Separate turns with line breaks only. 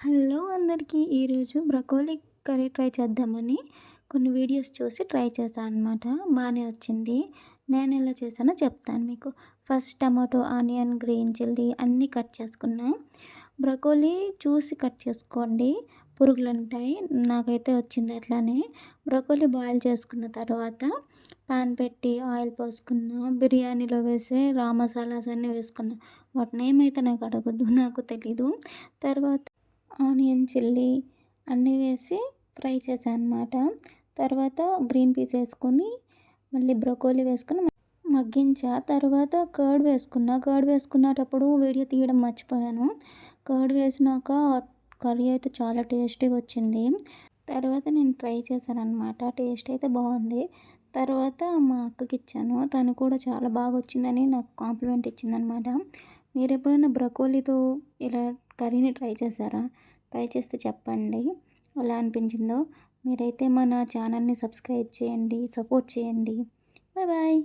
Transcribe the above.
Hello అందరికీ! ఈరోజు broccoli curry try చేద్దామని కొన్ని వీడియోస్ చూసి ట్రై చేశాను అనమాట. బానే వచ్చింది. నేను ఎలా చేశానో చెప్తాను మీకు. First tomato, onion, green chilli అన్నీ కట్ చేసుకున్నా. బ్రకోలీ చూసి కట్ చేసుకోండి, పురుగులుంటాయి. నాకైతే వచ్చింది అట్లానే. బ్రకోలీ బాయిల్ చేసుకున్న తర్వాత పాన్ పెట్టి ఆయిల్ పోసుకున్నా. బిర్యానీలో వేసే రా మసాలాస్ అన్నీ వేసుకున్నా. వాటి నేమ్ అయితే నాకు అడగొద్దు, నాకు తెలీదు. తర్వాత ఆనియన్, చిల్లీ అన్నీ వేసి ఫ్రై చేశాను అనమాట. తర్వాత గ్రీన్ పీస్ వేసుకొని మళ్ళీ బ్రకోలీ వేసుకొని మగ్గించా. తర్వాత కర్డ్ వేసుకున్నా. కర్డ్ వేసుకునేటప్పుడు వీడియో తీయడం మర్చిపోయాను. కర్డ్ వేసినాక కర్రీ అయితే చాలా టేస్టీగా వచ్చింది. తర్వాత నేను ట్రై చేశాననమాట. టేస్ట్ అయితే బాగుంది. తర్వాత మా అక్కకి ఇచ్చాను. తను కూడా చాలా బాగా వచ్చిందని నాకు కాంప్లిమెంట్ ఇచ్చిందనమాట. మీరు ఎప్పుడైనా బ్రకోలీతో ఇలా కర్రీని ట్రై చేశారా? ట్రై చేస్తే చెప్పండి ఎలా అనిపించిందో. మీరైతే మన ఛానల్ని సబ్స్క్రైబ్ చేయండి, సపోర్ట్ చేయండి. Bye bye.